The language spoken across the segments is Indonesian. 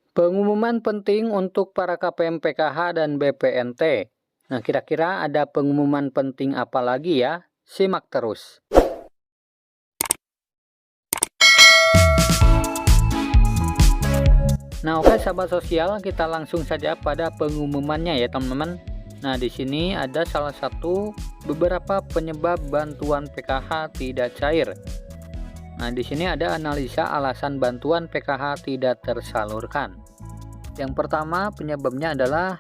Pengumuman penting untuk para KPM PKH dan BPNT. Nah, kira-kira ada pengumuman penting apa lagi ya? Simak terus. Nah, oke sahabat sosial, kita langsung saja pada pengumumannya ya, teman-teman. Nah, di sini ada salah satu beberapa penyebab bantuan PKH tidak cair. Nah, di sini ada analisa alasan bantuan PKH tidak tersalurkan. Yang pertama, penyebabnya adalah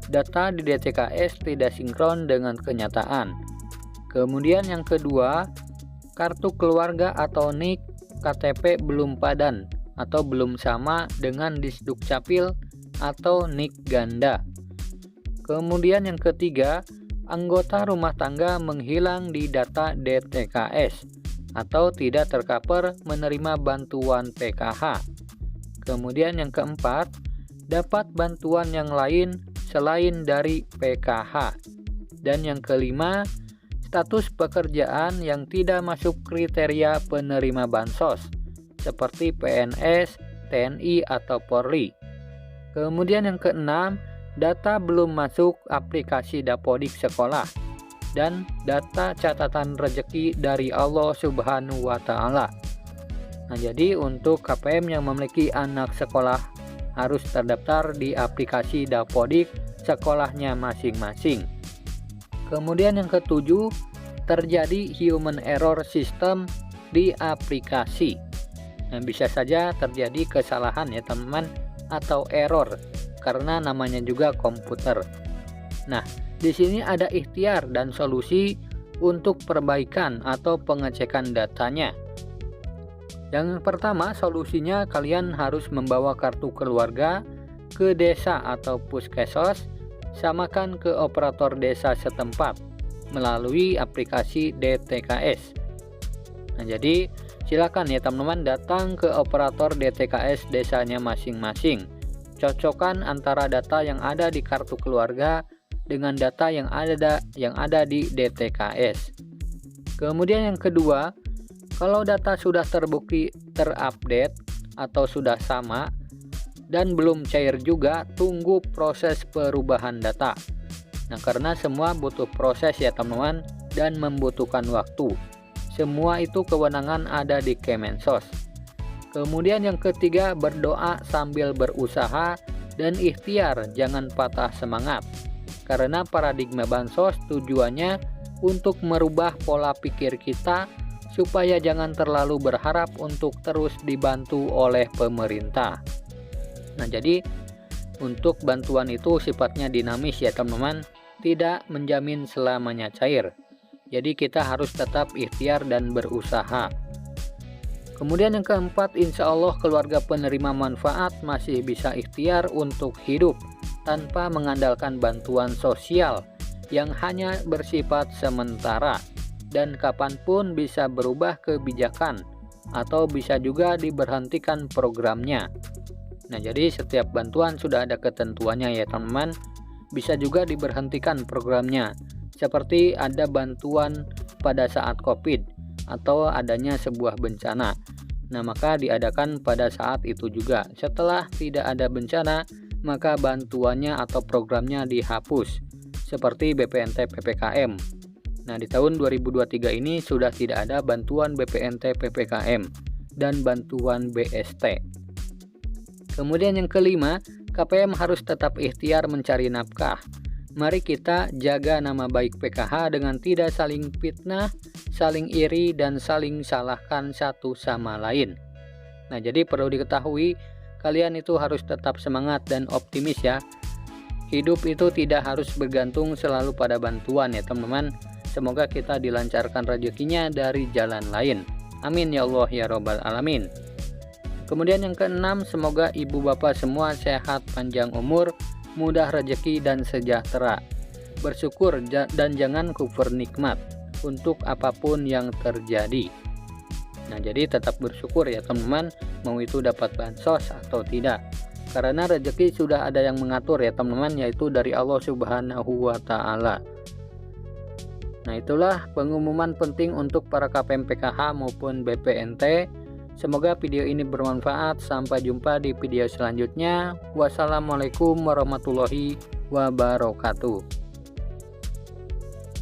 data di DTKS tidak sinkron dengan kenyataan. Kemudian yang kedua, kartu keluarga atau NIK KTP belum padan atau belum sama dengan Disdukcapil atau NIK ganda. Kemudian yang ketiga, anggota rumah tangga menghilang di data DTKS atau tidak tercover menerima bantuan PKH. Kemudian yang keempat, dapat bantuan yang lain selain dari PKH. Dan yang kelima, status pekerjaan yang tidak masuk kriteria penerima bansos seperti PNS, TNI, atau Polri. Kemudian yang keenam, data belum masuk aplikasi Dapodik sekolah dan data catatan rezeki dari Allah Subhanahu wa Ta'ala. Nah, jadi untuk KPM yang memiliki anak sekolah harus terdaftar di aplikasi Dapodik sekolahnya masing-masing. Kemudian yang ketujuh, terjadi human error system di aplikasi. Nah, bisa saja terjadi kesalahan ya teman-teman, atau error karena namanya juga komputer. Nah, di sini ada ikhtiar dan solusi untuk perbaikan atau pengecekan datanya. Yang pertama, solusinya kalian harus membawa kartu keluarga ke desa atau puskesmas, samakan ke operator desa setempat melalui aplikasi DTKS. Nah, jadi silakan ya teman-teman datang ke operator DTKS desanya masing-masing. Cocokkan antara data yang ada di kartu keluarga dengan data yang ada di DTKS. Kemudian yang kedua, kalau data sudah terbukti terupdate atau sudah sama dan belum cair juga, tunggu proses perubahan data. Nah, karena semua butuh proses ya teman-teman dan membutuhkan waktu. Semua itu kewenangan ada di Kemensos. Kemudian yang ketiga, berdoa sambil berusaha dan ikhtiar, jangan patah semangat. Karena paradigma bansos tujuannya untuk merubah pola pikir kita supaya jangan terlalu berharap untuk terus dibantu oleh pemerintah. Nah, jadi untuk bantuan itu sifatnya dinamis ya teman-teman, tidak menjamin selamanya cair. Jadi kita harus tetap ikhtiar dan berusaha. Kemudian yang keempat, insya Allah keluarga penerima manfaat masih bisa ikhtiar untuk hidup tanpa mengandalkan bantuan sosial yang hanya bersifat sementara dan kapanpun bisa berubah kebijakan atau bisa juga diberhentikan programnya. Nah, jadi setiap bantuan sudah ada ketentuannya ya teman-teman, bisa juga diberhentikan programnya. Seperti ada bantuan pada saat COVID atau adanya sebuah bencana. Nah, maka diadakan pada saat itu juga. Setelah tidak ada bencana, maka bantuannya atau programnya dihapus. Seperti BPNT PPKM. Nah, di tahun 2023 ini sudah tidak ada bantuan BPNT PPKM dan bantuan BST. Kemudian yang kelima, KPM harus tetap ikhtiar mencari nafkah. Mari kita jaga nama baik PKH dengan tidak saling fitnah, saling iri, dan saling salahkan satu sama lain. Nah, jadi perlu diketahui, kalian itu harus tetap semangat dan optimis ya. Hidup itu tidak harus bergantung selalu pada bantuan ya teman-teman. Semoga kita dilancarkan rezekinya dari jalan lain. Amin ya Allah ya Robbal Alamin. Kemudian yang keenam, semoga ibu bapak semua sehat, panjang umur, mudah rezeki dan sejahtera. Bersyukur dan jangan kufur nikmat untuk apapun yang terjadi. Nah, jadi tetap bersyukur ya teman-teman, mau itu dapat bansos atau tidak. Karena rezeki sudah ada yang mengatur ya teman-teman, yaitu dari Allah Subhanahu wa Ta'ala. Nah, itulah pengumuman penting untuk para KPM PKH maupun BPNT. Semoga video ini bermanfaat. Sampai jumpa di video selanjutnya. Wassalamualaikum warahmatullahi wabarakatuh.